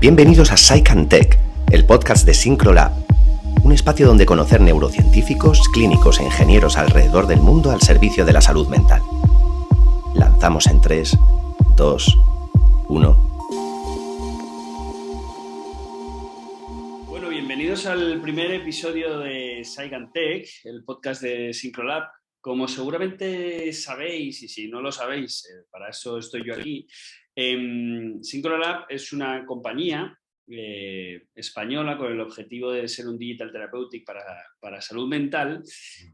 Bienvenidos a Psych and Tech, el podcast de SyncroLab, un espacio donde conocer neurocientíficos, clínicos e ingenieros alrededor del mundo al servicio de la salud mental. Lanzamos en 3, 2, 1... Bueno, bienvenidos al primer episodio de Psych and Tech, el podcast de SyncroLab. Como seguramente sabéis, y si no lo sabéis, para eso estoy yo aquí, SyncroLab es una compañía española con el objetivo de ser un digital therapeutic para salud mental,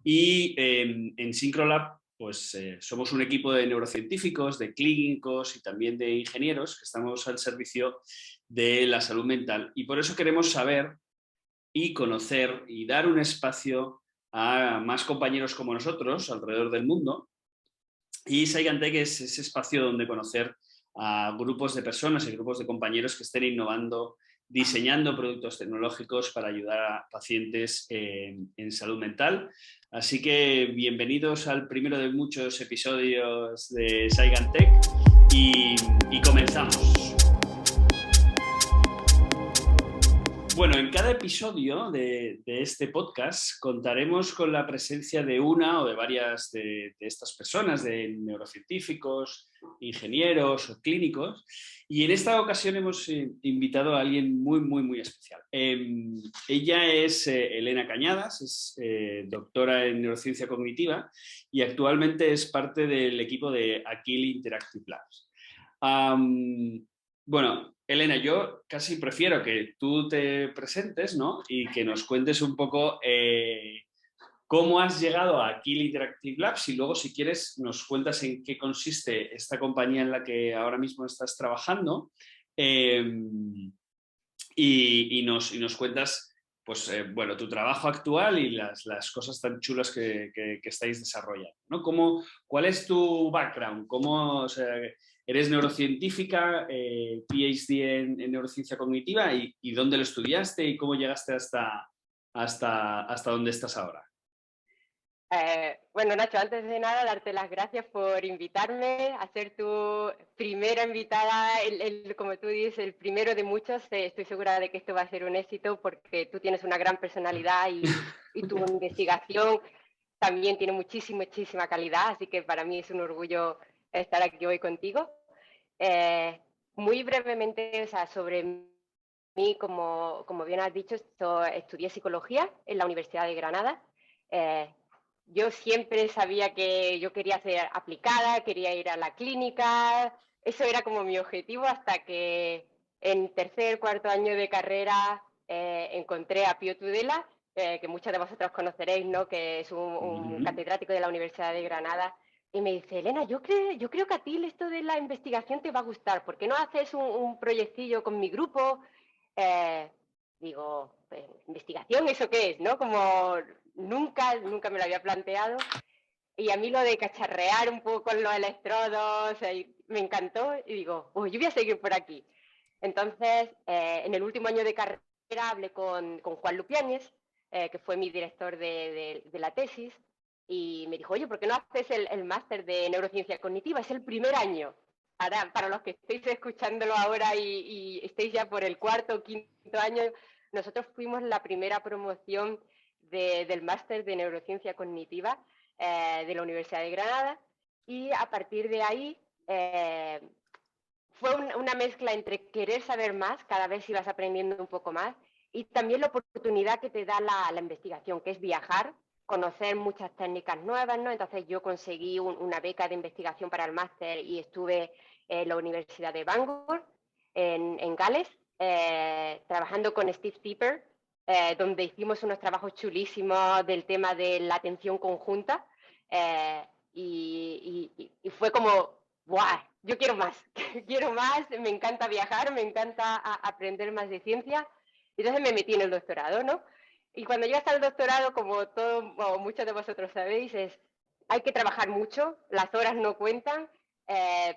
y en SyncroLab pues somos un equipo de neurocientíficos, de clínicos y también de ingenieros que estamos al servicio de la salud mental, y por eso queremos saber y conocer y dar un espacio a más compañeros como nosotros alrededor del mundo. Y Psych and Tech es ese espacio donde conocer a grupos de personas y grupos de compañeros que estén innovando, diseñando productos tecnológicos para ayudar a pacientes en salud mental. Así que bienvenidos al primero de muchos episodios de Psych and Tech y comenzamos. Bueno, en cada episodio de este podcast contaremos con la presencia de una o de varias de estas personas, de neurocientíficos, ingenieros o clínicos, y en esta ocasión hemos invitado a alguien muy especial. Ella es Elena Cañadas, es doctora en neurociencia cognitiva y actualmente es parte del equipo de Akili Interactive Labs. Bueno, Elena, yo casi prefiero que tú te presentes, ¿no? Y que nos cuentes un poco cómo has llegado a Akili Interactive Labs, y luego, si quieres, nos cuentas en qué consiste esta compañía en la que ahora mismo estás trabajando, y nos cuentas, pues, bueno, tu trabajo actual y las cosas tan chulas que estáis desarrollando, ¿no? ¿Cuál es tu background? O sea, eres neurocientífica, PhD en neurociencia cognitiva, y dónde lo estudiaste y cómo llegaste hasta donde estás ahora. Bueno, Nacho, antes de nada, darte las gracias por invitarme a ser tu primera invitada, como tú dices, el primero de muchos. Estoy segura de que esto va a ser un éxito porque tú tienes una gran personalidad y tu investigación también tiene muchísima calidad, así que para mí es un orgullo estar aquí hoy contigo. Muy brevemente, o sea, sobre mí, como bien has dicho, estudié psicología en la Universidad de Granada. Yo siempre sabía que yo quería ser aplicada, quería ir a la clínica, eso era como mi objetivo, hasta que en tercer, cuarto año de carrera encontré a Pío Tudela, que muchos de vosotros conoceréis, ¿no? Que es un catedrático de la Universidad de Granada, y me dice: Elena, yo creo que a ti esto de la investigación te va a gustar, ¿por qué no haces un proyectillo con mi grupo? Digo, pues, ¿investigación eso qué es? ¿No? Como nunca me lo había planteado, y a mí lo de cacharrear un poco con los electrodos me encantó, y digo, yo voy a seguir por aquí. Entonces, en el último año de carrera hablé con Juan Lupiáñez, que fue mi director de la tesis, y me dijo: oye, ¿por qué no haces el máster de neurociencia cognitiva? Es el primer año. Ahora, para los que estéis escuchándolo ahora y estéis ya por el cuarto o quinto año, nosotros fuimos la primera promoción del máster de neurociencia cognitiva de la Universidad de Granada, y a partir de ahí fue una mezcla entre querer saber más, cada vez ibas aprendiendo un poco más, y también la oportunidad que te da la investigación, que es viajar, conocer muchas técnicas nuevas, ¿no? Entonces yo conseguí una beca de investigación para el máster y estuve en la Universidad de Bangor, en Gales, trabajando con Steve Tipper, donde hicimos unos trabajos chulísimos del tema de la atención conjunta, y fue como, ¡guau! Yo quiero más, quiero más, me encanta viajar, me encanta aprender más de ciencia. Entonces me metí en el doctorado, ¿no? Y cuando llegas al doctorado, como muchos de vosotros sabéis, hay que trabajar mucho, las horas no cuentan,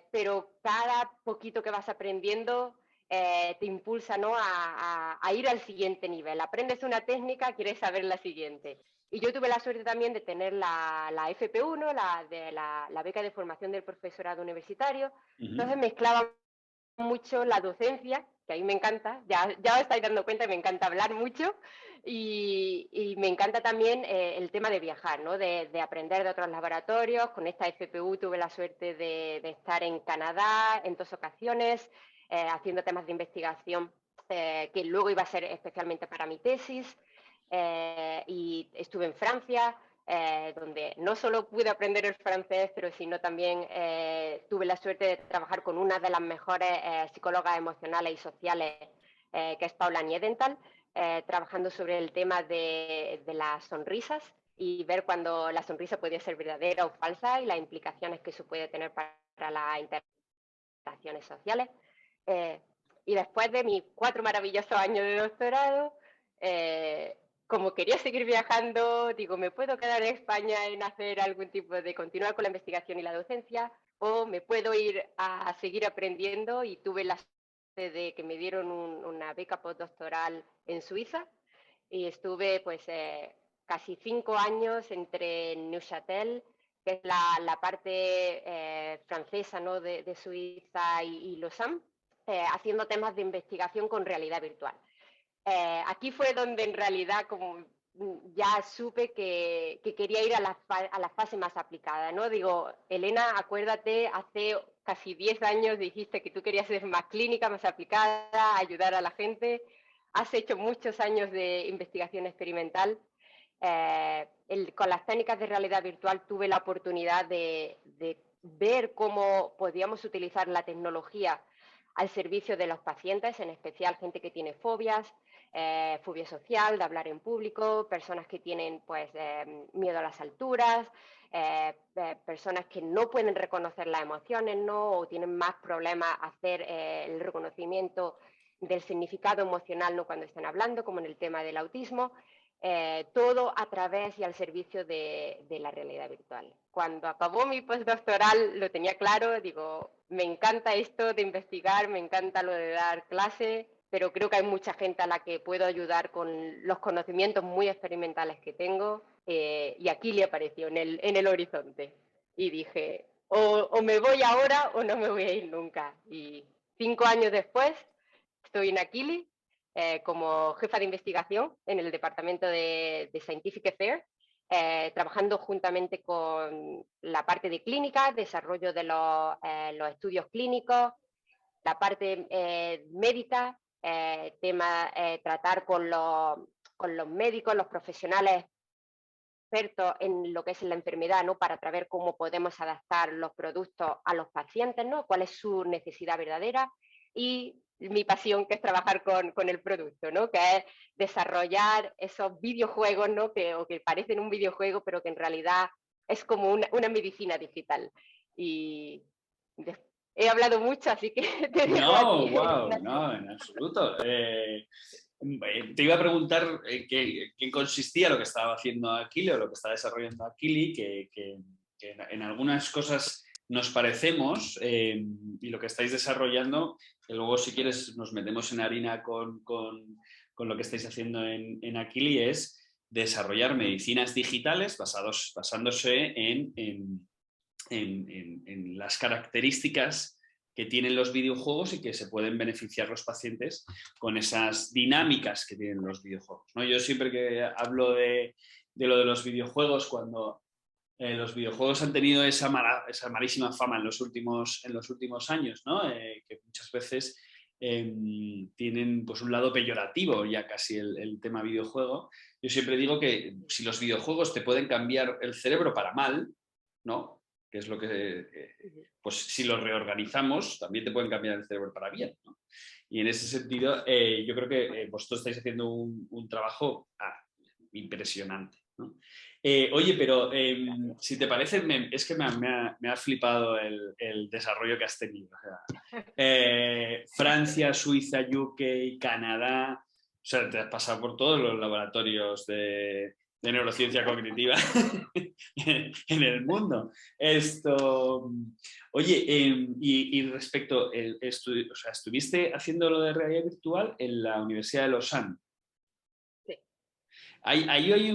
pero cada poquito que vas aprendiendo te impulsa, ¿no? a ir al siguiente nivel. Aprendes una técnica, quieres saber la siguiente. Y yo tuve la suerte también de tener la FP1, la beca de formación del profesorado universitario. Entonces mezclaba mucho la docencia, que a mí me encanta, ya os estáis dando cuenta, me encanta hablar mucho, y me encanta también el tema de viajar, ¿no? De aprender de otros laboratorios. Con esta FPU tuve la suerte de estar en Canadá en 2 ocasiones, haciendo temas de investigación que luego iba a ser especialmente para mi tesis, y estuve en Francia, donde no solo pude aprender el francés, pero sino también tuve la suerte de trabajar con una de las mejores psicólogas emocionales y sociales, que es Paula Niedenthal, trabajando sobre el tema de las sonrisas y ver cuando la sonrisa podía ser verdadera o falsa y las implicaciones que eso puede tener para las interacciones sociales. Y después de mis 4 maravillosos años de doctorado, como quería seguir viajando, digo, ¿me puedo quedar en España en hacer algún tipo de continuar con la investigación y la docencia? ¿O me puedo ir a seguir aprendiendo? Y tuve la suerte de que me dieron una beca postdoctoral en Suiza y estuve pues casi 5 años entre Neuchâtel, que es la parte francesa, ¿no? de Suiza, y Lausanne, haciendo temas de investigación con realidad virtual. Aquí fue donde en realidad como ya supe que quería ir a la fase más aplicada, ¿no? Digo, Elena, acuérdate, hace casi 10 años dijiste que tú querías ser más clínica, más aplicada, ayudar a la gente. Has hecho muchos años de investigación experimental. Con las técnicas de realidad virtual tuve la oportunidad de ver cómo podíamos utilizar la tecnología al servicio de los pacientes, en especial gente que tiene fobias, fobia social, de hablar en público, personas que tienen pues, miedo a las alturas, personas que no pueden reconocer las emociones, ¿no? O tienen más problemas hacer el reconocimiento del significado emocional, ¿no? Cuando están hablando, como en el tema del autismo. Todo a través y al servicio de la realidad virtual. Cuando acabó mi postdoctoral lo tenía claro, digo, me encanta esto de investigar, me encanta lo de dar clase, pero creo que hay mucha gente a la que puedo ayudar con los conocimientos muy experimentales que tengo, y aquí le apareció en el horizonte. Y dije, o me voy ahora o no me voy a ir nunca. Y 5 años después estoy en Akili, como jefa de investigación en el departamento de Scientific Affairs, trabajando juntamente con la parte de clínica, desarrollo de los estudios clínicos, la parte médica, tratar con los médicos, los profesionales expertos en lo que es la enfermedad, ¿no? Para saber cómo podemos adaptar los productos a los pacientes, ¿no? Cuál es su necesidad verdadera, y mi pasión, que es trabajar con el producto, ¿no? Que es desarrollar esos videojuegos, ¿no? Que parecen un videojuego, pero que en realidad es como una medicina digital. Y he hablado mucho, así que te dejo No, aquí. wow, no, en absoluto. Te iba a preguntar qué consistía lo que estaba haciendo Akili o lo que está desarrollando Akili, que en algunas cosas nos parecemos, y lo que estáis desarrollando, que luego si quieres nos metemos en harina con lo que estáis haciendo en Akili, es desarrollar medicinas digitales basándose en las características que tienen los videojuegos y que se pueden beneficiar los pacientes con esas dinámicas que tienen los videojuegos, ¿no? Yo siempre que hablo de lo de los videojuegos, cuando los videojuegos han tenido esa malísima fama en los últimos años, ¿no? Que muchas veces tienen pues, un lado peyorativo ya casi el tema videojuego. Yo siempre digo que si los videojuegos te pueden cambiar el cerebro para mal, ¿no? Que es lo que, pues si los reorganizamos, también te pueden cambiar el cerebro para bien, ¿no? Y en ese sentido, yo creo que vosotros estáis haciendo un trabajo impresionante, ¿no? Oye, pero si te parece, es que me ha flipado el desarrollo que has tenido. O sea, Francia, Suiza, UK, Canadá, o sea, te has pasado por todos los laboratorios de neurociencia cognitiva en el mundo. Oye, y respecto, o sea, estuviste haciendo lo de realidad virtual en la Universidad de Lausanne. Sí. Ahí hay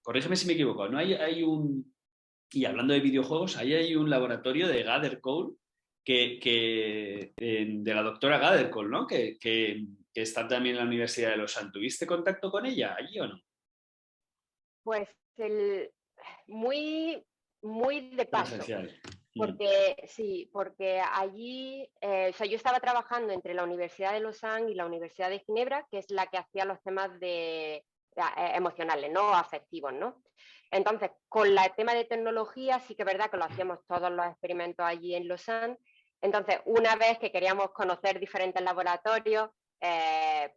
corrígeme si me equivoco, ¿no? Y hablando de videojuegos, ahí hay un laboratorio de Gather Code de la doctora Gadercol, ¿no? Que está también en la Universidad de Lausanne. ¿Tuviste contacto con ella allí o no? Pues muy, muy de paso. Tangencial. Porque sí, porque allí, o sea, yo estaba trabajando entre la Universidad de Lausanne y la Universidad de Ginebra, que es la que hacía los temas emocionales, ¿no? Afectivos, ¿no? Entonces, con el tema de tecnología, sí que es verdad que lo hacíamos todos los experimentos allí en Lausanne. Entonces, una vez que queríamos conocer diferentes laboratorios,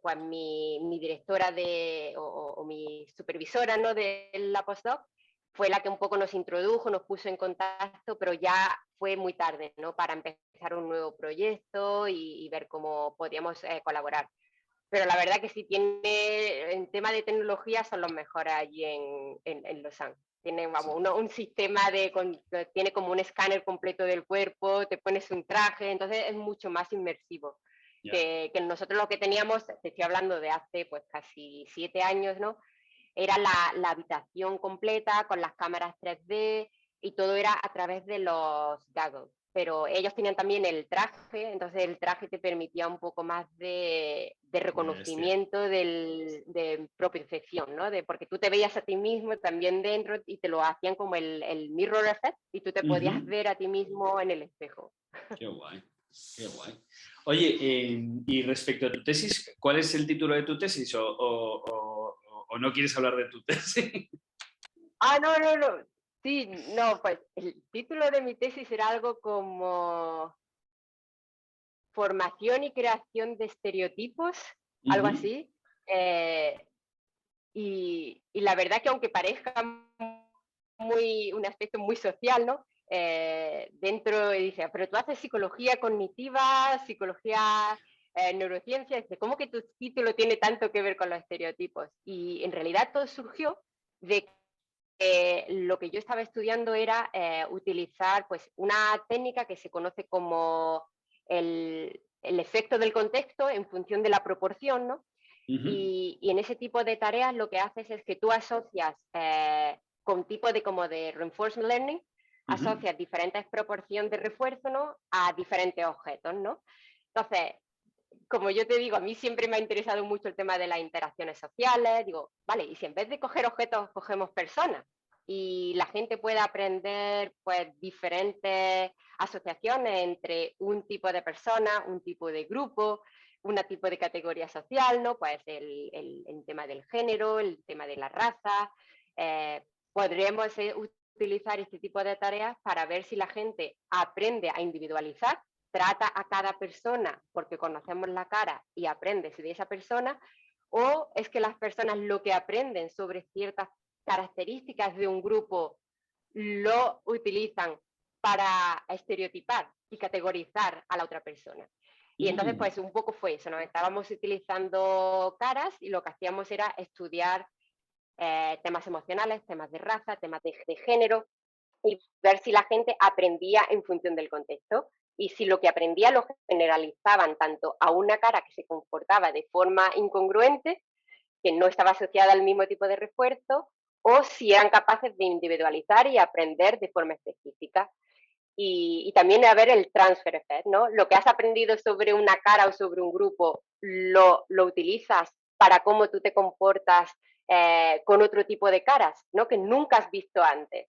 pues mi directora o mi supervisora, ¿no? De la postdoc fue la que un poco nos introdujo, nos puso en contacto, pero ya fue muy tarde, ¿no? Para empezar un nuevo proyecto y ver cómo podíamos colaborar. Pero la verdad que sí tiene, en tema de tecnología, son los mejores allí en Lausanne. Tiene, vamos, un sistema tiene como un escáner completo del cuerpo, te pones un traje, entonces es mucho más inmersivo. Que nosotros lo que teníamos, te estoy hablando de hace pues casi 7 años, ¿no? Era la habitación completa con las cámaras 3D y todo era a través de los goggles. Pero ellos tenían también el traje, entonces el traje te permitía un poco más de reconocimiento de propiocepción, ¿no? Porque tú te veías a ti mismo también dentro y te lo hacían como el mirror effect y tú te podías ver a ti mismo en el espejo. Qué guay, qué guay. Oye, y respecto a tu tesis, ¿cuál es el título de tu tesis o no quieres hablar de tu tesis? No. Sí, no, pues el título de mi tesis era algo como formación y creación de estereotipos, algo así. Y la verdad que aunque parezca un aspecto muy social, ¿no? Dentro dice, pero tú haces psicología cognitiva, psicología, neurociencia, dice, ¿cómo que tu título tiene tanto que ver con los estereotipos? Y en realidad todo surgió de lo que yo estaba estudiando era utilizar pues, una técnica que se conoce como el efecto del contexto en función de la proporción, ¿no? Y en ese tipo de tareas lo que haces es que tú asocias con tipo de reinforcement learning, asocias diferentes proporciones de refuerzo, ¿no? A diferentes objetos, ¿no? Entonces, como yo te digo, a mí siempre me ha interesado mucho el tema de las interacciones sociales. Digo, vale, y si en vez de coger objetos, cogemos personas y la gente puede aprender pues diferentes asociaciones entre un tipo de persona, un tipo de grupo, un tipo de categoría social, ¿no? Pues el tema del género, el tema de la raza. Podríamos utilizar este tipo de tareas para ver si la gente aprende a individualizar, trata a cada persona porque conocemos la cara y aprendes de esa persona, o es que las personas lo que aprenden sobre ciertas características de un grupo lo utilizan para estereotipar y categorizar a la otra persona. Y entonces, pues un poco fue eso, ¿no? Estábamos utilizando caras y lo que hacíamos era estudiar temas emocionales, temas de raza, temas de género, y ver si la gente aprendía en función del contexto. Y si lo que aprendía lo generalizaban tanto a una cara que se comportaba de forma incongruente, que no estaba asociada al mismo tipo de refuerzo, o si eran capaces de individualizar y aprender de forma específica. Y también a ver el transfer effect, ¿no? Lo que has aprendido sobre una cara o sobre un grupo, lo utilizas para cómo tú te comportas con otro tipo de caras, ¿no? Que nunca has visto antes.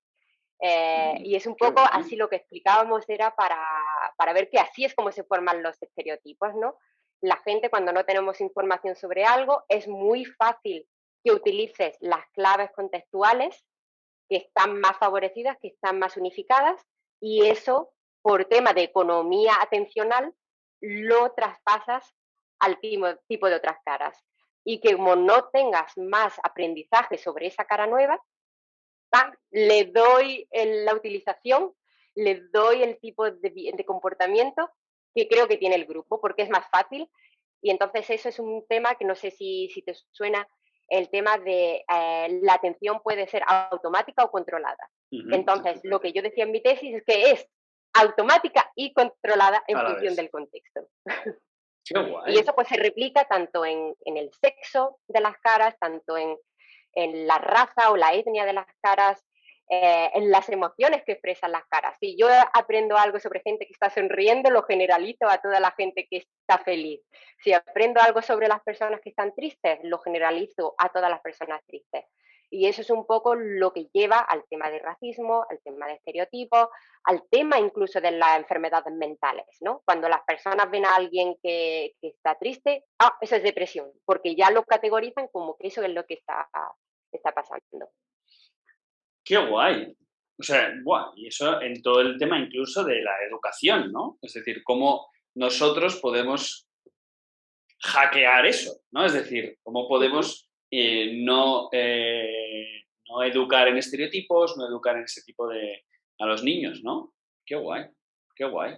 Y es un poco así lo que explicábamos, era para ver que así es como se forman los estereotipos, ¿no? La gente, cuando no tenemos información sobre algo, es muy fácil que utilices las claves contextuales que están más favorecidas, que están más unificadas, y eso, por tema de economía atencional, lo traspasas al tipo de otras caras. Y que como no tengas más aprendizaje sobre esa cara nueva, le doy la utilización, le doy el tipo de comportamiento que creo que tiene el grupo, porque es más fácil. Y entonces eso es un tema que no sé si te suena, el tema de la atención puede ser automática o controlada. Entonces, lo que yo decía en mi tesis es que es automática y controlada en función del contexto. Qué guay. Y eso pues se replica tanto en el sexo de las caras, tanto en la raza o la etnia de las caras, en las emociones que expresan las caras. Si yo aprendo algo sobre gente que está sonriendo, lo generalizo a toda la gente que está feliz. Si aprendo algo sobre las personas que están tristes, lo generalizo a todas las personas tristes. Y eso es un poco lo que lleva al tema de racismo, al tema de estereotipos, al tema incluso de las enfermedades mentales, ¿no? Cuando las personas ven a alguien que está triste, eso es depresión, porque ya lo categorizan como que eso es lo que está pasando. ¡Qué guay! O sea, ¡buah! Y eso en todo el tema incluso de la educación, ¿no? Es decir, cómo nosotros podemos hackear eso, ¿no? Es decir, cómo podemos no educar en estereotipos, no educar en ese tipo de... a los niños, ¿no? ¡Qué guay! ¡Qué guay!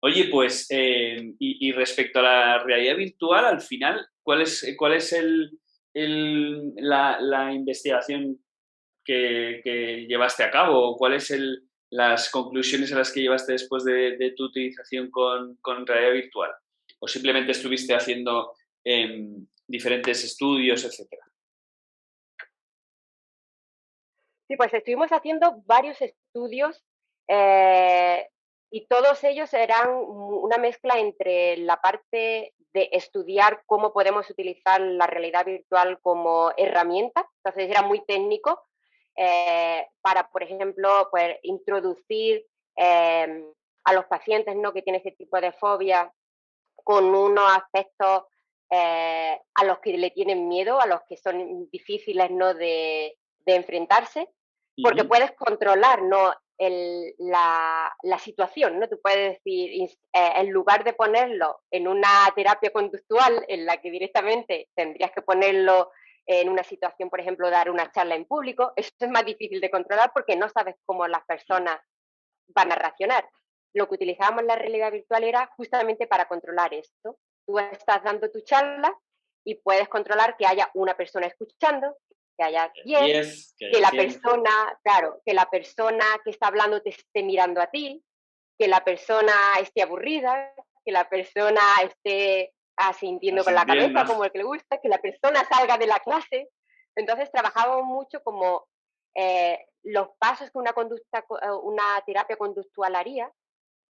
Oye, pues, y respecto a la realidad virtual, al final, ¿cuál es la investigación que llevaste a cabo? ¿Cuáles las conclusiones a las que llevaste después de tu utilización con realidad virtual? ¿O simplemente estuviste haciendo diferentes estudios, etcétera? Sí, pues estuvimos haciendo varios estudios y todos ellos eran una mezcla entre la parte de estudiar cómo podemos utilizar la realidad virtual como herramienta, entonces era muy técnico, para, por ejemplo, pues, introducir a los pacientes, ¿no?, que tienen ese tipo de fobia con unos aspectos a los que le tienen miedo, a los que son difíciles, ¿no?, de enfrentarse, porque puedes controlar, ¿no?, la situación, ¿no? Tú puedes decir, en lugar de ponerlo en una terapia conductual en la que directamente tendrías que ponerlo en una situación, por ejemplo, dar una charla en público, eso es más difícil de controlar porque no sabes cómo las personas van a reaccionar. Lo que utilizábamos en la realidad virtual era justamente para controlar esto. Tú estás dando tu charla y puedes controlar que haya una persona escuchando, que haya 10, que la persona, claro, que la persona que está hablando te esté mirando a ti, que la persona esté aburrida, que la persona esté asintiendo con la cabeza como el que le gusta, que la persona salga de la clase. Entonces trabajábamos mucho como los pasos que una terapia conductual haría.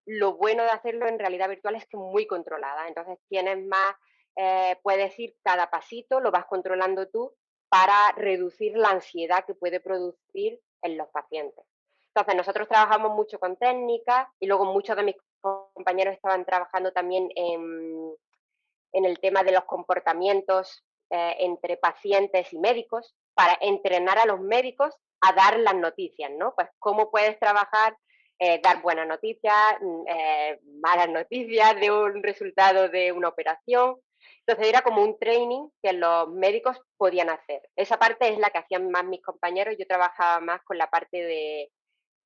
Lo bueno de hacerlo en realidad virtual es que es muy controlada. Entonces tienes más, puedes ir cada pasito, lo vas controlando tú para reducir la ansiedad que puede producir en los pacientes. Entonces nosotros trabajamos mucho con técnicas y luego muchos de mis compañeros estaban trabajando también en el tema de los comportamientos entre pacientes y médicos para entrenar a los médicos a dar las noticias, ¿no? Pues cómo puedes trabajar, dar buenas noticias, malas noticias de un resultado de una operación. Entonces era como un training que los médicos podían hacer. Esa parte es la que hacían más mis compañeros. Yo trabajaba más con la parte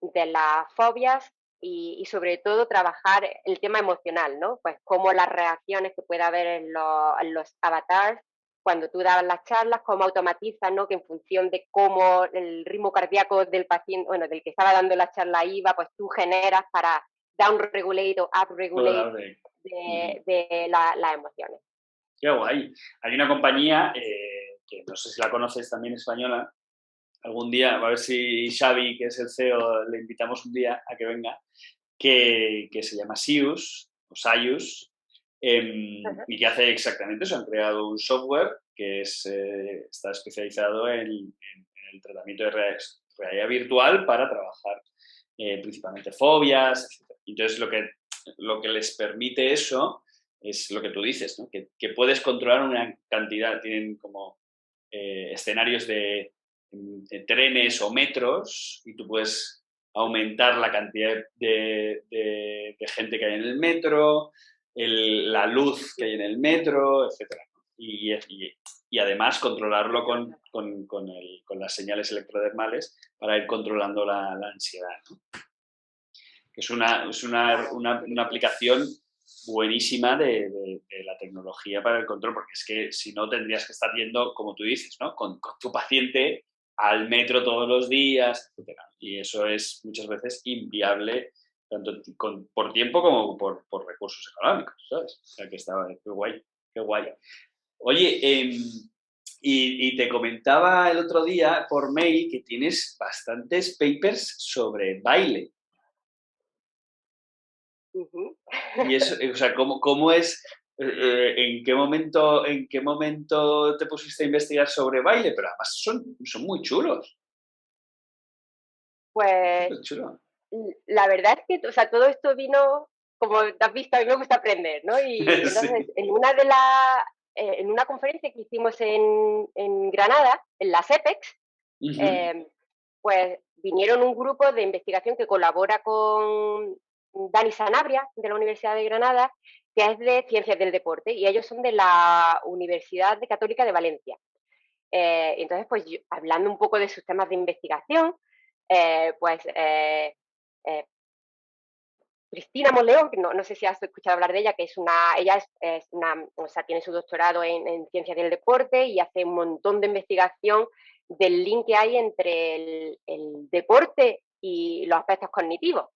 de las fobias y sobre todo trabajar el tema emocional, ¿no? Pues como las reacciones que puede haber en los avatars cuando tú dabas las charlas, cómo automatizan, ¿no? Que en función de cómo el ritmo cardíaco del paciente, bueno, del que estaba dando la charla iba, pues tú generas para down-regulate o up-regulate de las emociones. Qué guay. Hay una compañía que no sé si la conoces también, española. Algún día, a ver si Xavi, que es el CEO, le invitamos un día a que venga, que se llama Sius, o Sayus, y que hace exactamente eso. Han creado un software que está especializado en el tratamiento de realidad virtual para trabajar principalmente fobias, etc. Entonces, lo que les permite eso es lo que tú dices, ¿no? Que puedes controlar una cantidad, tienen como escenarios de trenes o metros y tú puedes aumentar la cantidad de gente que hay en el metro, la luz que hay en el metro, etc. Y además controlarlo con las señales electrodermales para ir controlando la ansiedad, ¿no? Que es una aplicación buenísima de la tecnología para el control, porque es que si no tendrías que estar yendo, como tú dices, ¿no? Con tu paciente al metro todos los días, etc. Y eso es muchas veces inviable, tanto por tiempo como por recursos económicos, ¿sabes? O sea, que estaba, qué guay, qué guay. Oye, Y te comentaba el otro día por mail que tienes bastantes papers sobre baile. Ujú. Y eso, o sea, ¿cómo es? ¿En qué momento te pusiste a investigar sobre baile? Pero además son muy chulos. Pues Súper chulo. la verdad es que, o sea, todo esto vino, como te has visto, a mí me gusta aprender, ¿no? Y entonces, Sí. en una conferencia que hicimos en Granada, en las EPEX, Ujú. eh, pues vinieron un grupo de investigación que colabora con Dani Sanabria, de la Universidad de Granada, que es de Ciencias del Deporte, y ellos son de la Universidad Católica de Valencia. Entonces, pues hablando un poco de sus temas de investigación, pues eh, Cristina Monleón, que no sé si has escuchado hablar de ella, que ella es una, o sea, tiene su doctorado en ciencias del deporte y hace un montón de investigación del link que hay entre el deporte y los aspectos cognitivos.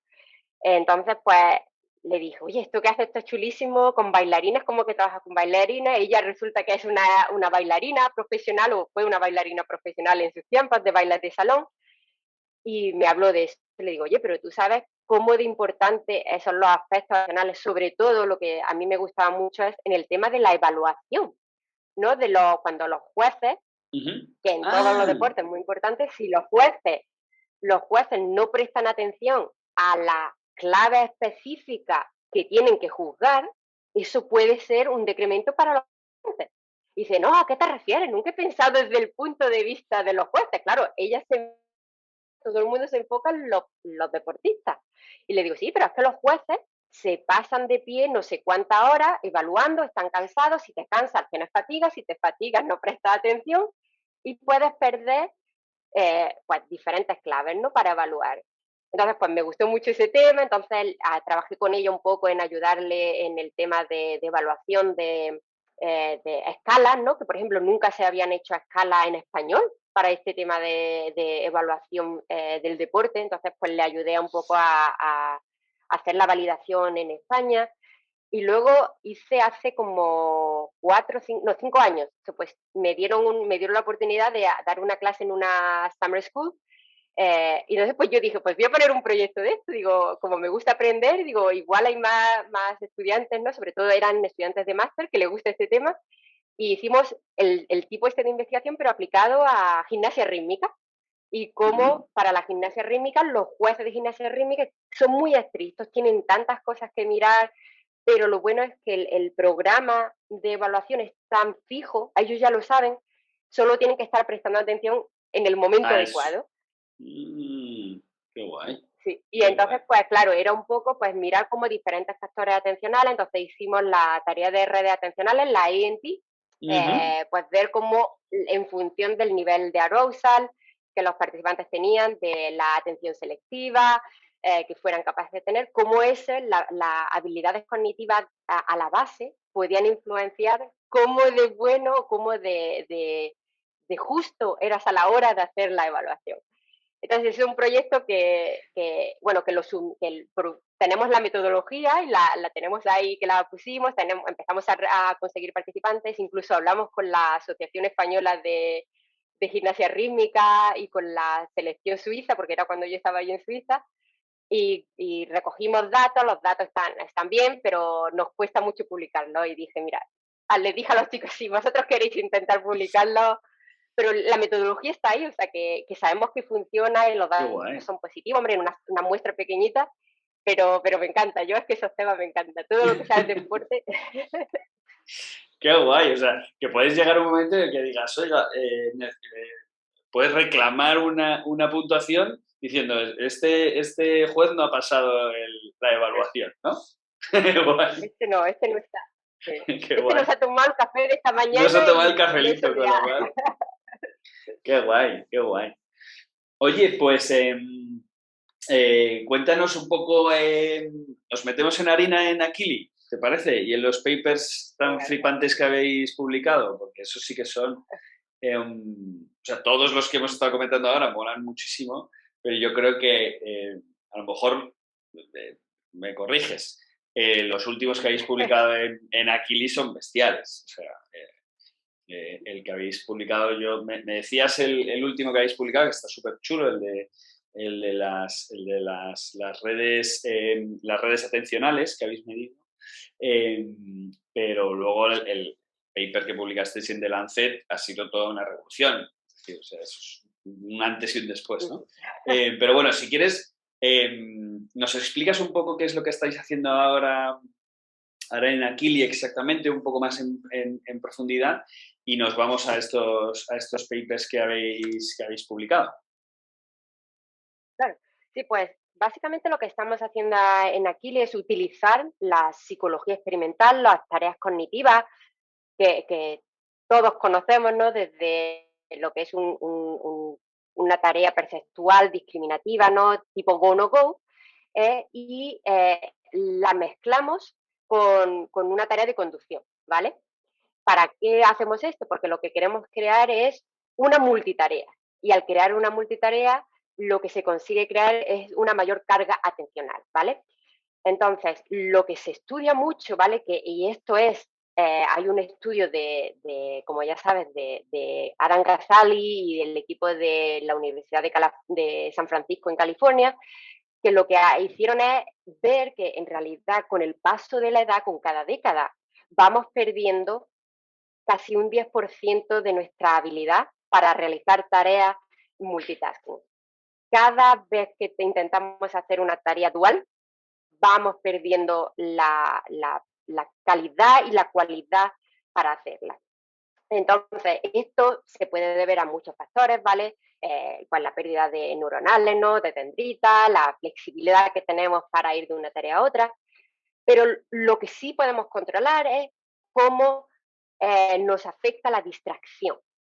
Entonces, pues le dije, oye, esto que hace esto es chulísimo, con bailarinas, ¿cómo que trabaja con bailarinas? Ella resulta que es una bailarina profesional o fue una bailarina profesional en sus tiempos de bailes de salón y me habló de eso. Le digo, oye, pero tú sabes cómo de importante son los aspectos emocionales, sobre todo lo que a mí me gustaba mucho es en el tema de la evaluación, ¿no? Cuando los jueces, Ujú. que en todos los Ah, deportes es muy importante, si los jueces no prestan atención a la clave específica que tienen que juzgar, eso puede ser un decremento para los jueces. Y dice, no, ¿a qué te refieres? Nunca he pensado desde el punto de vista de los jueces. Claro, todo el mundo se enfoca en los deportistas. Y le digo, sí, pero es que los jueces se pasan de pie no sé cuántas horas evaluando, están cansados, si te cansas tienes fatiga, si te fatigas no prestas atención y puedes perder pues diferentes claves, ¿no? Para evaluar. Entonces, pues me gustó mucho ese tema, entonces trabajé con ella un poco en ayudarle en el tema de evaluación de escalas, ¿no? Que por ejemplo nunca se habían hecho escalas en español para este tema de evaluación del deporte, entonces pues le ayudé un poco a hacer la validación en España. Y luego hice hace como 5 años, pues me dieron la oportunidad de dar una clase en una summer school. Y entonces pues yo dije, pues voy a poner un proyecto de esto, digo, como me gusta aprender, digo, igual hay más estudiantes, ¿no? Sobre todo eran estudiantes de máster que les gusta este tema. Y hicimos el tipo este de investigación, pero aplicado a gimnasia rítmica. Y ujú. cómo para la gimnasia rítmica, los jueces de gimnasia rítmica son muy estrictos, tienen tantas cosas que mirar, pero lo bueno es que el programa de evaluación es tan fijo, ellos ya lo saben, solo tienen que estar prestando atención en el momento Ah, eso. adecuado. Qué guay, Sí. Y qué entonces, guay. pues claro, era un poco pues mirar como diferentes factores atencionales, entonces hicimos la tarea de redes atencionales, la ENT, Ujú. pues ver cómo en función del nivel de arousal que los participantes tenían, de la atención selectiva, que fueran capaces de tener, cómo las habilidades cognitivas a la base podían influenciar cómo de bueno, cómo de justo eras a la hora de hacer la evaluación. Entonces es un proyecto bueno, tenemos la metodología y la tenemos ahí que la pusimos, empezamos a conseguir participantes, incluso hablamos con la Asociación Española de Gimnasia Rítmica y con la selección suiza, porque era cuando yo estaba ahí en Suiza, y recogimos datos, los datos están bien, pero nos cuesta mucho publicarlo. Y dije, mira, les dije a los chicos, si vosotros queréis intentar publicarlo, pero la metodología está ahí, o sea, que sabemos que funciona y los Qué datos guay. son positivos, hombre, en una muestra pequeñita, pero me encanta, yo es que esos temas me encantan, todo lo que sea el deporte. Qué guay. O sea, que puedes llegar a un momento en el que digas, oiga, puedes reclamar una puntuación diciendo, este juez no ha pasado la evaluación, ¿no? Guay. Este no está. Qué Este no guay. se ha tomado el café de esta No se ha mañana tomado el y eso cafelito, con ya. lo cual. Qué guay, qué guay. Oye, pues cuéntanos un poco, nos metemos en harina en Aquili, ¿te parece? Y en los papers tan Venga, flipantes que habéis publicado, porque eso sí que son, o sea, todos los que hemos estado comentando ahora molan muchísimo, pero yo creo que a lo mejor me corriges. Los últimos que habéis publicado en Aquili son bestiales. O sea, el que habéis publicado. Me decías el último que habéis publicado, que está súper chulo, el de las redes atencionales que habéis medido. Pero luego el paper que publicasteis en The Lancet ha sido toda una revolución. Es decir, o sea, eso es un antes y un después, ¿no? Pero bueno, si quieres, nos explicas un poco qué es lo que estáis haciendo ahora en Akili exactamente, un poco más en profundidad, y nos vamos a estos papers que habéis publicado. Claro, sí, pues básicamente lo que estamos haciendo en Akili es utilizar la psicología experimental, las tareas cognitivas que todos conocemos, ¿no? Desde lo que es una tarea perceptual discriminativa, ¿no? Tipo go, no go, y la mezclamos con una tarea de conducción, ¿vale? ¿Para qué hacemos esto? Porque lo que queremos crear es una multitarea. Y al crear una multitarea, lo que se consigue crear es una mayor carga atencional, ¿vale? Entonces, lo que se estudia mucho, ¿vale? Y esto es, hay un estudio como ya sabes, de Adam Gazzali y del equipo de la Universidad de San Francisco en California, que lo que hicieron es ver que en realidad con el paso de la edad, con cada década, vamos perdiendo casi un 10% de nuestra habilidad para realizar tareas multitasking. Cada vez que intentamos hacer una tarea dual, vamos perdiendo la calidad y la cualidad para hacerla. Entonces, esto se puede deber a muchos factores, ¿vale? Pues la pérdida de neuronales, ¿no? De dendritas, la flexibilidad que tenemos para ir de una tarea a otra. Pero lo que sí podemos controlar es cómo nos afecta la distracción,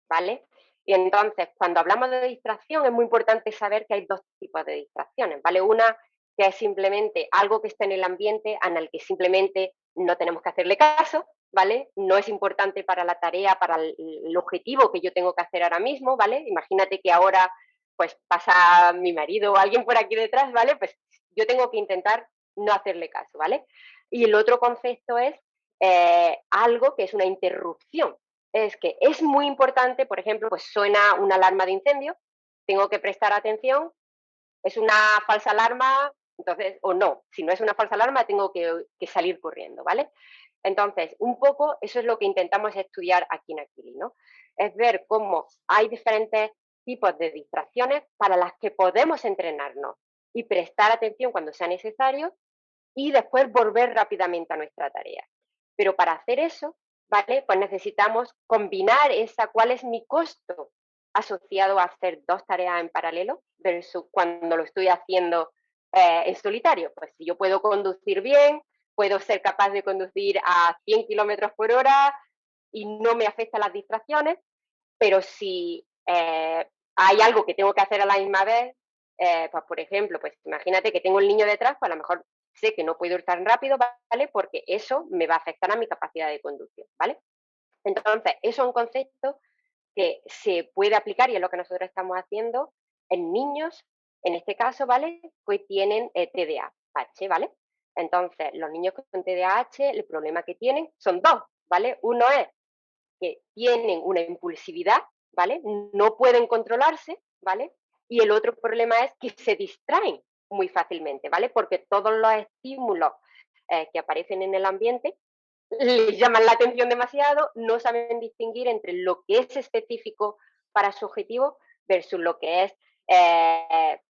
¿vale? Y entonces, cuando hablamos de distracción, es muy importante saber que hay dos tipos de distracciones, ¿vale? Una que es simplemente algo que está en el ambiente, en el que simplemente no tenemos que hacerle caso, ¿vale? No es importante para la tarea, para el objetivo que yo tengo que hacer ahora mismo, ¿vale? Imagínate que ahora pues pasa mi marido o alguien por aquí detrás, ¿vale? Pues yo tengo que intentar no hacerle caso, ¿vale? Y el otro concepto es algo que es una interrupción. Es que es muy importante, por ejemplo, pues suena una alarma de incendio, tengo que prestar atención, es una falsa alarma, entonces, o no, si no es una falsa alarma, tengo que salir corriendo, ¿vale? Entonces, un poco eso es lo que intentamos estudiar aquí en Akili, ¿no? Es ver cómo hay diferentes tipos de distracciones para las que podemos entrenarnos y prestar atención cuando sea necesario y después volver rápidamente a nuestra tarea. Pero para hacer eso, ¿vale? Pues necesitamos combinar cuál es mi costo asociado a hacer dos tareas en paralelo versus cuando lo estoy haciendo en solitario. Pues si yo puedo conducir bien, puedo ser capaz de conducir a 100 kilómetros por hora y no me afectan las distracciones, pero si hay algo que tengo que hacer a la misma vez, pues por ejemplo, pues imagínate que tengo el niño detrás, pues a lo mejor sé que no puedo ir tan rápido, ¿vale? Porque eso me va a afectar a mi capacidad de conducción, ¿vale? Entonces, eso es un concepto que se puede aplicar y es lo que nosotros estamos haciendo en niños, en este caso, ¿vale? Que tienen TDAH, ¿vale? Entonces, los niños con TDAH, el problema que tienen son dos, ¿vale? Uno es que tienen una impulsividad, ¿vale? No pueden controlarse, ¿vale? Y el otro problema es que se distraen muy fácilmente, ¿vale? Porque todos los estímulos que aparecen en el ambiente les llaman la atención demasiado, no saben distinguir entre lo que es específico para su objetivo versus lo que es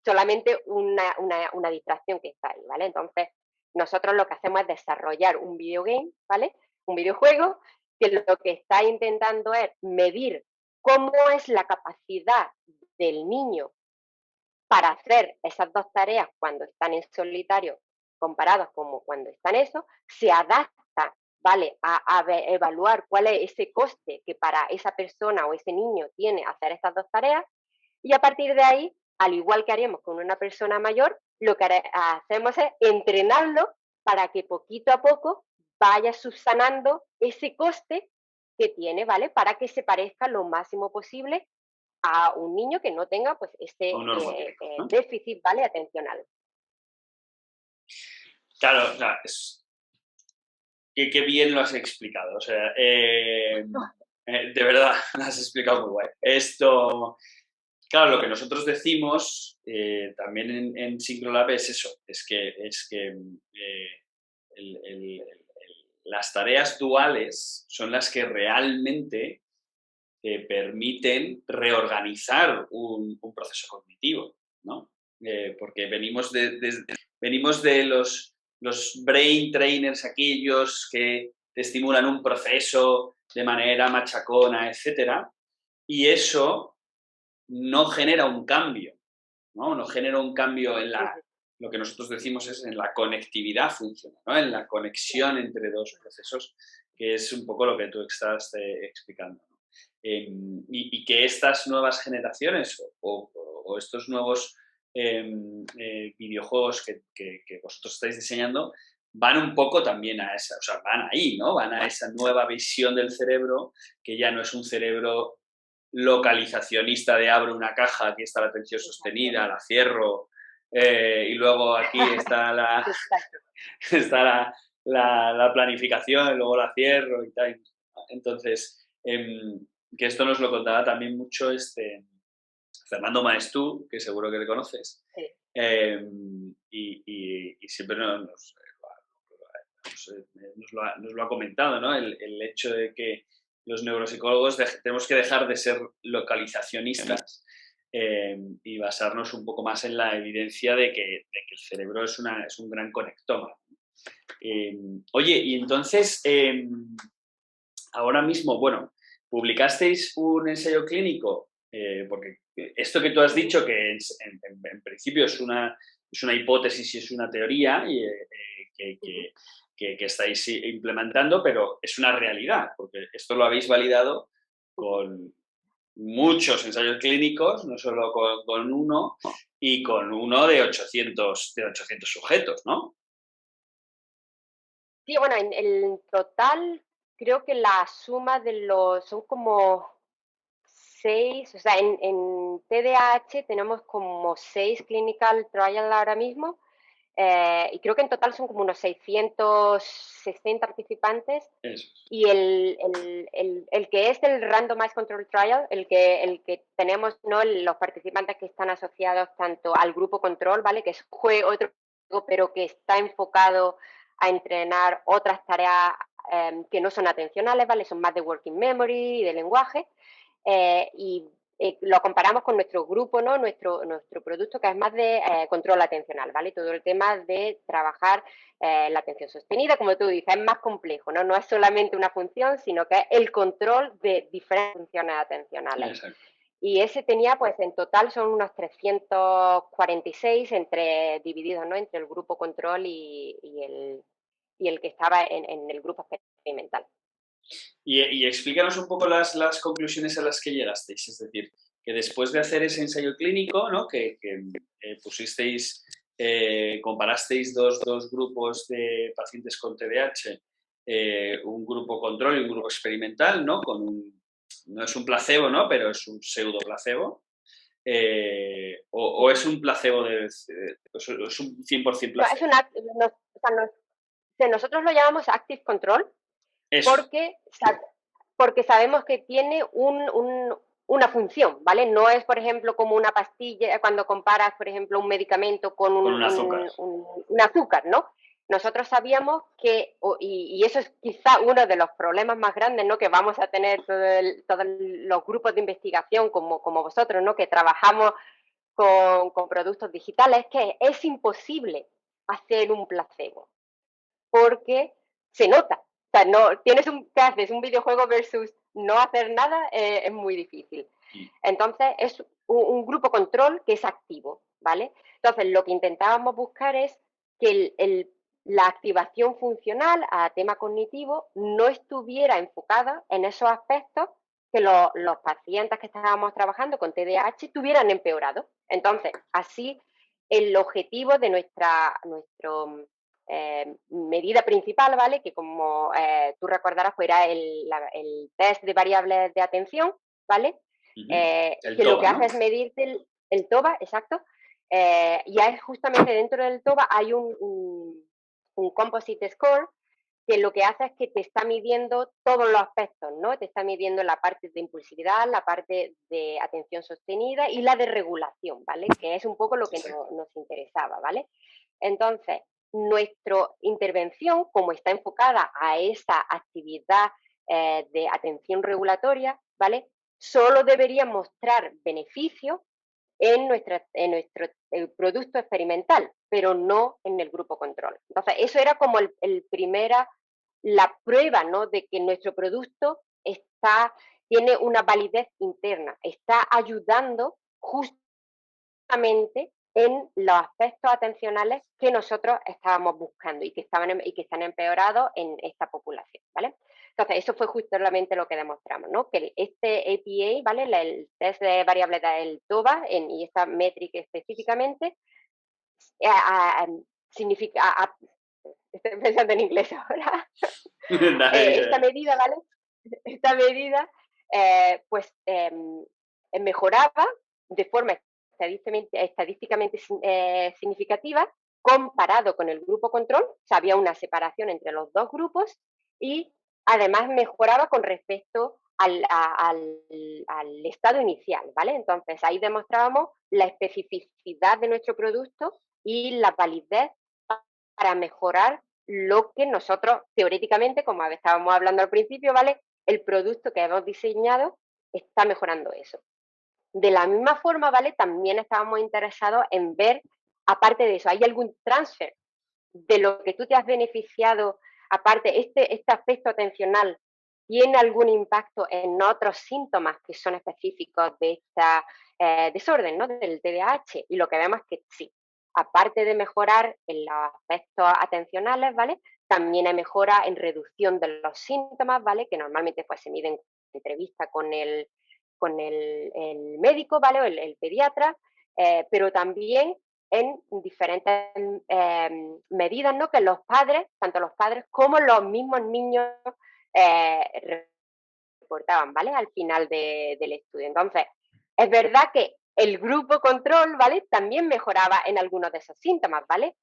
solamente una distracción que está ahí, ¿vale? Entonces, nosotros lo que hacemos es desarrollar un videogame, ¿vale? Un videojuego que lo que está intentando es medir cómo es la capacidad del niño para hacer esas dos tareas cuando están en solitario comparados como cuando están eso, se adapta, ¿vale? A evaluar cuál es ese coste que para esa persona o ese niño tiene hacer estas dos tareas y a partir de ahí, al igual que haremos con una persona mayor, lo que hacemos es entrenarlo para que poquito a poco vaya subsanando ese coste que tiene, ¿vale? Para que se parezca lo máximo posible a un niño que no tenga pues ese ¿no? déficit, ¿vale? Atencional. Claro, o sea, qué bien lo has explicado. O sea, De verdad, lo has explicado muy guay. Esto, claro, lo que nosotros decimos también en Syncrolab es eso, es que el- el- el- las tareas duales son las que realmente permiten reorganizar un proceso cognitivo, ¿no? Porque venimos de los brain trainers, aquellos que te estimulan un proceso de manera machacona, etcétera, y eso no genera un cambio, ¿no? No genera un cambio en lo que nosotros decimos es en la conectividad funcional, ¿no? En la conexión entre dos procesos, que es un poco lo que tú estás explicando, ¿no? Y que estas nuevas generaciones o estos nuevos videojuegos que vosotros estáis diseñando van un poco también a esa, o sea, van ahí, ¿no? Van a esa nueva visión del cerebro, que ya no es un cerebro localizacionista de abro una caja, aquí está la atención sostenida, la cierro, y luego aquí está está la planificación, y luego la cierro y tal. Entonces, que esto nos lo contaba también mucho Fernando Maestú, que seguro que le conoces, Sí. y siempre nos lo ha comentado, ¿no? El hecho de que los neuropsicólogos tenemos que dejar de ser localizacionistas y basarnos un poco más en la evidencia de que el cerebro es un gran conector. Oye, y entonces, ahora mismo, bueno, publicasteis un ensayo clínico, porque esto que tú has dicho, que en principio es una hipótesis y es una teoría que estáis implementando, pero es una realidad, porque esto lo habéis validado con muchos ensayos clínicos, no solo con uno, y con uno de 800 sujetos, ¿no? Sí, bueno, en total creo que la suma son como 6, o sea, en TDAH tenemos como 6 clinical trials ahora mismo, y creo que en total son como unos 660 participantes. Eso. Y el que es el Randomized Control Trial, el que tenemos, ¿no? Los participantes que están asociados tanto al grupo control, ¿vale? Que es otro juego, pero que está enfocado a entrenar otras tareas que no son atencionales, ¿vale? Son más de working memory y de lenguaje. Y lo comparamos con nuestro grupo, ¿no? Nuestro producto, que es más de control atencional, ¿vale? Todo el tema de trabajar la atención sostenida, como tú dices, es más complejo, ¿no? No es solamente una función, sino que es el control de diferentes funciones atencionales. Exacto. Y ese tenía, pues en total son unos 346 divididos, ¿no? Entre el grupo control y el que estaba en el grupo experimental. Y explícanos un poco las conclusiones a las que llegasteis. Es decir, que después de hacer ese ensayo clínico, ¿no? que pusisteis, comparasteis dos grupos de pacientes con TDAH, un grupo control y un grupo experimental, ¿no? No es un placebo, ¿no? Pero es un pseudo placebo. O es un placebo es un 100% placebo. Nosotros lo llamamos active control. Eso. Porque sabemos que tiene una función, ¿vale? No es, por ejemplo, como una pastilla, cuando comparas, por ejemplo, un medicamento con un azúcar. Un azúcar, ¿no? Nosotros sabíamos que, y eso es quizá uno de los problemas más grandes, ¿no? Que vamos a tener todos los grupos de investigación como vosotros, ¿no? Que trabajamos con productos digitales, que es imposible hacer un placebo, porque se nota. O sea, no, ¿qué haces? Un videojuego versus no hacer nada, es muy difícil. Entonces, es un grupo control que es activo, ¿vale? Entonces, lo que intentábamos buscar es que la activación funcional a tema cognitivo no estuviera enfocada en esos aspectos que los pacientes que estábamos trabajando con TDAH tuvieran empeorado. Entonces, así, el objetivo de nuestro medida principal, ¿vale? Que como tú recordarás, pues era el test de variables de atención, ¿vale? Que TOBA, lo que hace es medirte el TOBA, exacto. Y es justamente dentro del TOBA hay un composite score que lo que hace es que te está midiendo todos los aspectos, ¿no? Te está midiendo la parte de impulsividad, la parte de atención sostenida y la de regulación, ¿vale? Que es un poco lo que nos interesaba, ¿vale? Entonces, nuestra intervención, como está enfocada a esa actividad de atención regulatoria, ¿vale? Solo debería mostrar beneficios en nuestro producto experimental, pero no en el grupo control. Entonces, eso era como la prueba, ¿no?, de que nuestro producto tiene una validez interna, está ayudando justamente en los aspectos atencionales que nosotros estábamos buscando y que están empeorados en esta población, ¿vale? Entonces, eso fue justamente lo que demostramos, ¿no? Que este APA, ¿vale? El test de variables del TOVA y esta métrica específicamente, significa, estoy pensando en inglés ahora, esta medida, ¿vale? Esta medida, pues, mejoraba de forma estadísticamente significativa comparado con el grupo control, o sea, había una separación entre los dos grupos y además mejoraba con respecto al estado inicial, ¿vale? Entonces ahí demostrábamos la especificidad de nuestro producto y la validez para mejorar lo que nosotros teóricamente, como estábamos hablando al principio, ¿vale? El producto que hemos diseñado está mejorando eso. De la misma forma, ¿vale? También estábamos interesados en ver, aparte de eso, ¿hay algún transfer de lo que tú te has beneficiado? Aparte, este aspecto atencional, ¿tiene algún impacto en otros síntomas que son específicos de esta desorden, ¿no?, del TDAH? Y lo que vemos es que sí, aparte de mejorar en los aspectos atencionales, ¿vale?, también hay mejora en reducción de los síntomas, ¿vale?, que normalmente pues se miden en entrevista con el médico, ¿vale?, o el pediatra, pero también en diferentes medidas, ¿no?, que los padres, tanto los padres como los mismos niños reportaban, ¿vale?, al final del estudio. Entonces, es verdad que el grupo control, ¿vale?, también mejoraba en algunos de esos síntomas, ¿vale?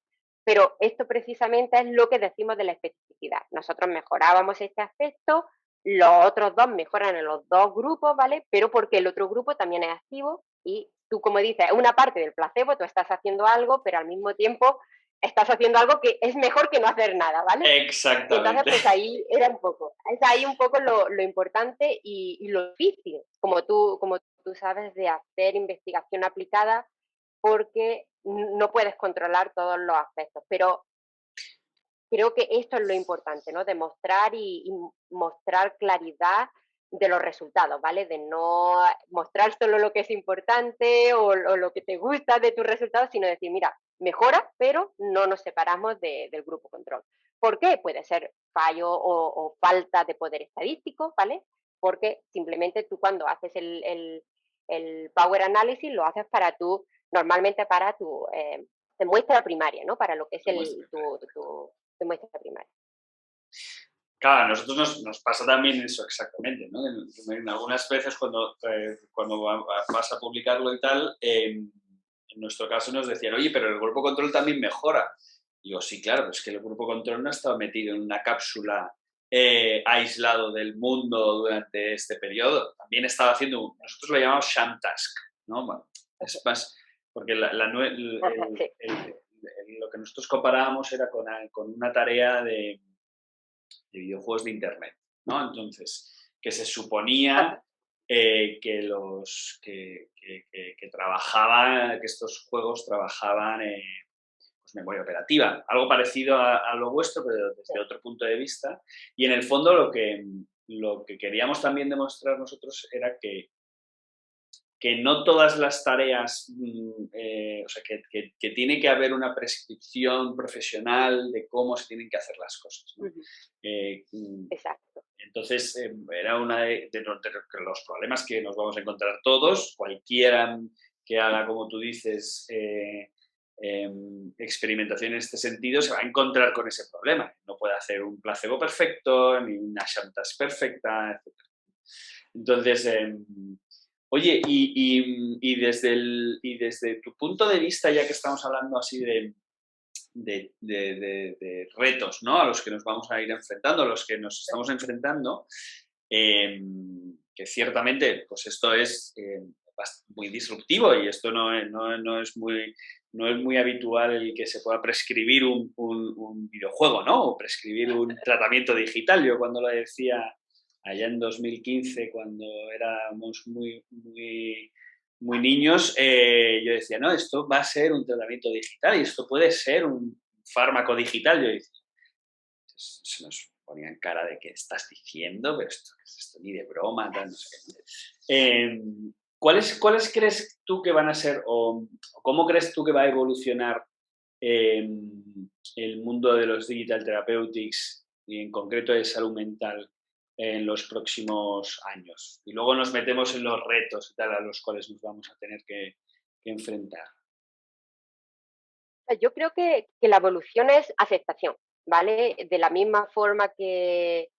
Pero esto precisamente es lo que decimos de la especificidad. Nosotros mejorábamos este aspecto, los otros dos mejoran en los dos grupos, ¿vale? Pero porque el otro grupo también es activo y tú, como dices, es una parte del placebo, tú estás haciendo algo, pero al mismo tiempo estás haciendo algo que es mejor que no hacer nada, ¿vale? Exactamente. Entonces, pues ahí es ahí un poco lo importante y lo difícil, como tú sabes, de hacer investigación aplicada, porque no puedes controlar todos los aspectos, pero creo que esto es lo importante, ¿no? Demostrar y mostrar claridad de los resultados, ¿vale? De no mostrar solo lo que es importante o lo que te gusta de tus resultados, sino decir, mira, mejora, pero no nos separamos del grupo control. ¿Por qué? Puede ser fallo o falta de poder estadístico, ¿vale? Porque simplemente tú cuando haces el Power Analysis lo haces normalmente para tu muestra primaria, ¿no? Para lo que es tu muestra primaria. Claro, a nosotros nos pasa también eso exactamente, ¿no? En algunas veces cuando vas a publicarlo y tal, en nuestro caso nos decían, oye, pero el grupo control también mejora. Y digo, sí, claro, es que el grupo control no ha estado metido en una cápsula aislado del mundo durante este periodo. También estaba haciendo, nosotros lo llamamos sham task, ¿no? Bueno, es más, porque lo que nosotros comparábamos era con una tarea de videojuegos de internet, ¿no? Entonces, que se suponía que estos juegos trabajaban pues, memoria operativa, algo parecido a lo vuestro, pero desde otro punto de vista. Y en el fondo lo que queríamos también demostrar nosotros era que no todas las tareas, o sea, que tiene que haber una prescripción profesional de cómo se tienen que hacer las cosas, ¿no? Exacto. Entonces, era uno de los problemas que nos vamos a encontrar todos, cualquiera que haga, como tú dices, experimentación en este sentido, se va a encontrar con ese problema. No puede hacer un placebo perfecto, ni una sham task perfecta, etc. Entonces, oye, y desde tu punto de vista, ya que estamos hablando así de retos, ¿no? A los que nos vamos a ir enfrentando, a los que nos estamos enfrentando, que ciertamente pues esto es muy disruptivo y esto no es muy habitual el que se pueda prescribir un videojuego, ¿no? O prescribir un tratamiento digital. Yo cuando lo decía allá en 2015, cuando éramos muy niños, yo decía, no, esto va a ser un tratamiento digital y esto puede ser un fármaco digital. Yo decía, se nos ponía en cara de qué estás diciendo, pero esto ni de broma, tal, no sé qué. ¿Cuáles crees tú que van a ser o cómo crees tú que va a evolucionar el mundo de los digital therapeutics y en concreto de salud mental en los próximos años? Y luego nos metemos en los retos y tal a los cuales nos vamos a tener que enfrentar. Yo creo que la evolución es aceptación, ¿vale? De la misma forma que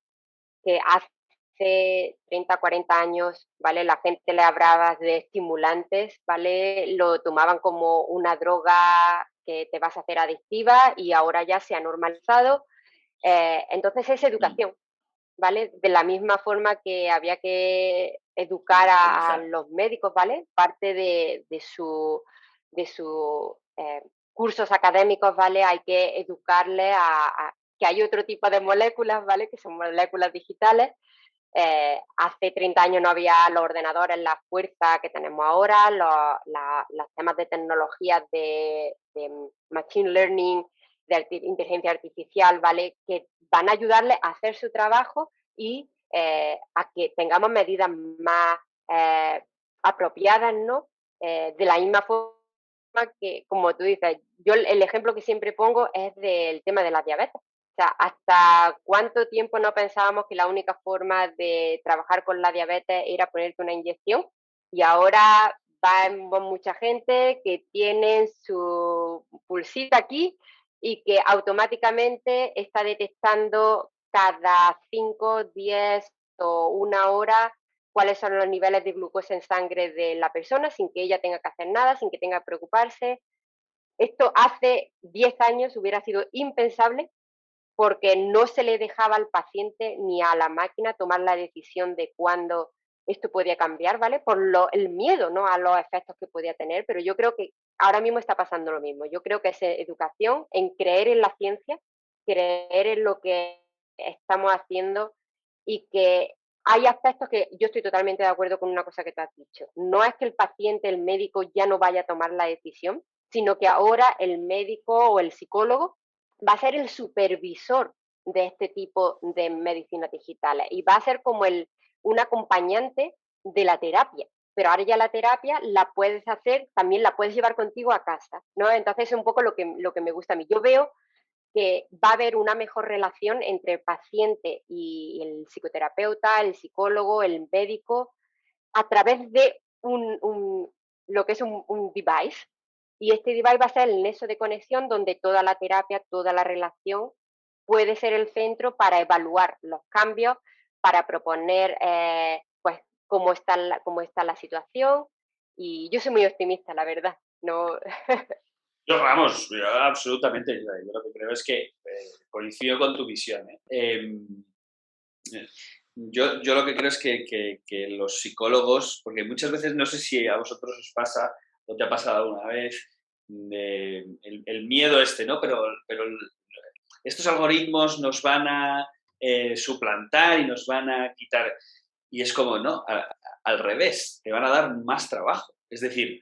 hace 30, 40 años, ¿vale? La gente le hablaba de estimulantes, ¿vale? Lo tomaban como una droga que te vas a hacer adictiva y ahora ya se ha normalizado. Entonces es educación, ¿vale? De la misma forma que había que educar a los médicos, ¿vale? Parte de su cursos académicos, ¿vale? Hay que educarle a que hay otro tipo de moléculas, ¿vale? Que son moléculas digitales. Hace 30 años no había los ordenadores, la fuerza que tenemos ahora, los temas de tecnologías de machine learning, de inteligencia artificial, ¿vale? Que van a ayudarle a hacer su trabajo y a que tengamos medidas más apropiadas, ¿no? De la misma forma que, como tú dices, yo el ejemplo que siempre pongo es del tema de la diabetes. O sea, ¿hasta cuánto tiempo no pensábamos que la única forma de trabajar con la diabetes era ponerte una inyección? Y ahora vemos mucha gente que tiene su pulsita aquí y que automáticamente está detectando cada 5, 10 o 1 hora cuáles son los niveles de glucosa en sangre de la persona sin que ella tenga que hacer nada, sin que tenga que preocuparse. Esto hace 10 años hubiera sido impensable porque no se le dejaba al paciente ni a la máquina tomar la decisión de cuándo esto podía cambiar, ¿vale? Por el miedo, ¿no? A los efectos que podía tener, pero yo creo que ahora mismo está pasando lo mismo. Yo creo que es educación en creer en la ciencia, creer en lo que estamos haciendo y que hay aspectos que yo estoy totalmente de acuerdo con una cosa que tú has dicho. No es que el paciente, el médico ya no vaya a tomar la decisión, sino que ahora el médico o el psicólogo va a ser el supervisor de este tipo de medicinas digitales y va a ser como un acompañante de la terapia. Pero ahora ya la terapia la puedes hacer, también la puedes llevar contigo a casa, ¿no? Entonces es un poco lo que me gusta a mí. Yo veo que va a haber una mejor relación entre el paciente y el psicoterapeuta, el psicólogo, el médico, a través de lo que es un device. Y este device va a ser el nexo de conexión donde toda la terapia, toda la relación puede ser el centro para evaluar los cambios, para proponer pues cómo está la situación. Y yo soy muy optimista, la verdad. No. Yo absolutamente. Yo lo que creo es que coincido con tu visión. Yo lo que creo es que los psicólogos, porque muchas veces, no sé si a vosotros os pasa o te ha pasado alguna vez, el miedo ¿no? Pero estos algoritmos nos van a suplantar y nos van a quitar. Y es como, ¿no? Al revés, te van a dar más trabajo. Es decir,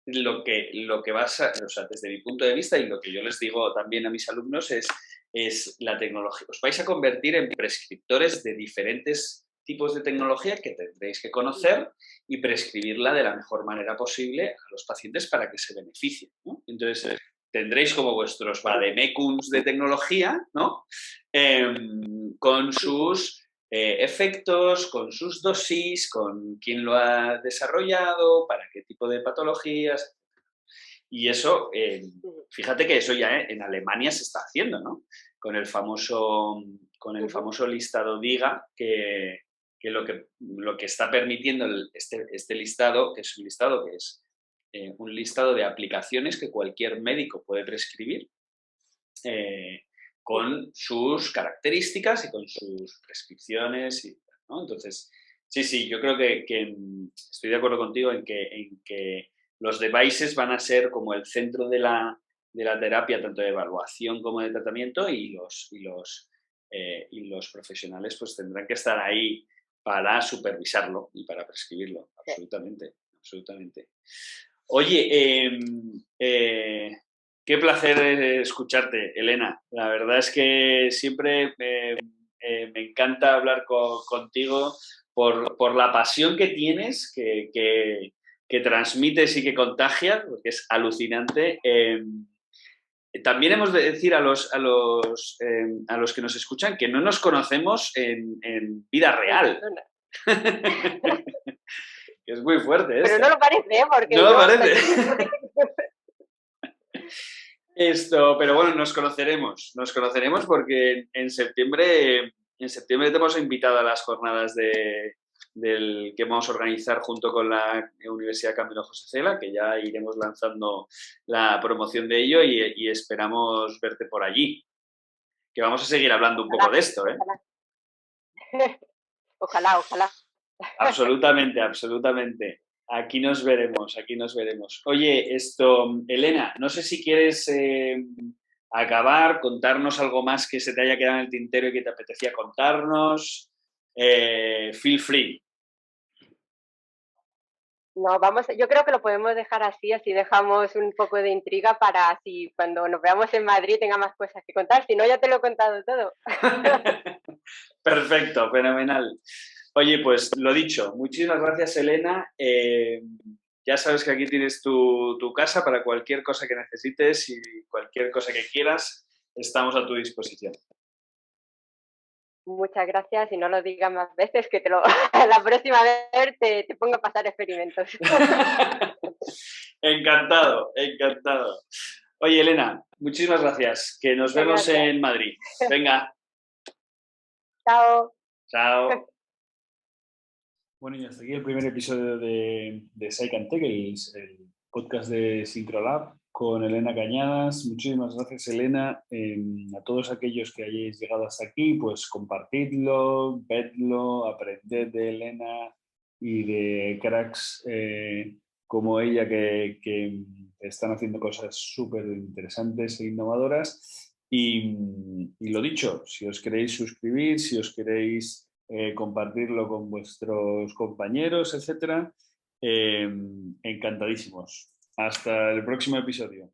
lo que vas a, o sea, desde mi punto de vista y lo que yo les digo también a mis alumnos es la tecnología. Os vais a convertir en prescriptores de diferentes tipos de tecnología que tendréis que conocer y prescribirla de la mejor manera posible a los pacientes para que se beneficien, ¿no? Entonces, tendréis como vuestros vademecums de tecnología, ¿no? Con sus efectos, con sus dosis, con quién lo ha desarrollado, para qué tipo de patologías. Y eso, fíjate que eso ya en Alemania se está haciendo, ¿no? Con el famoso listado DIGA, que lo que está permitiendo este listado, que es un listado de aplicaciones que cualquier médico puede prescribir con sus características y con sus prescripciones, ¿no? Entonces, sí, yo creo que estoy de acuerdo contigo en que los devices van a ser como el centro de la terapia, tanto de evaluación como de tratamiento, y los profesionales pues tendrán que estar ahí para supervisarlo y para prescribirlo. Absolutamente. Oye, qué placer escucharte, Elena. La verdad es que siempre me encanta hablar contigo por la pasión que tienes, que transmites y que contagias, porque es alucinante. También hemos de decir a los que nos escuchan que no nos conocemos en vida real. Que es muy fuerte esto. Pero no lo parece, ¿eh? Porque no lo parece. Pero bueno, nos conoceremos porque en septiembre te hemos invitado a las jornadas que vamos a organizar junto con la Universidad Camilo José Cela, que ya iremos lanzando la promoción de ello y esperamos verte por allí. Que vamos a seguir hablando un poco de esto, ¿eh? Ojalá. Absolutamente. Aquí nos veremos. Oye, Elena, no sé si quieres acabar, contarnos algo más que se te haya quedado en el tintero y que te apetecía contarnos. Feel free. No, yo creo que lo podemos dejar así dejamos un poco de intriga para así cuando nos veamos en Madrid tenga más cosas que contar, si no ya te lo he contado todo. Perfecto, fenomenal. Oye, pues lo dicho, muchísimas gracias, Elena. Ya sabes que aquí tienes tu casa para cualquier cosa que necesites y cualquier cosa que quieras, estamos a tu disposición. Muchas gracias y no lo digas más veces que la próxima vez te pongo a pasar experimentos. Encantado. Oye, Elena, muchísimas gracias. Que nos vemos en Madrid. Venga. Chao. Bueno, y hasta aquí el primer episodio de Psych and Tech, el podcast de Syncrolab con Elena Cañadas. Muchísimas gracias, Elena. A todos aquellos que hayáis llegado hasta aquí, pues compartidlo, vedlo, aprended de Elena y de cracks como ella que están haciendo cosas súper interesantes e innovadoras. Y lo dicho, si os queréis suscribir, si os queréis compartirlo con vuestros compañeros, etcétera, encantadísimos. Hasta el próximo episodio.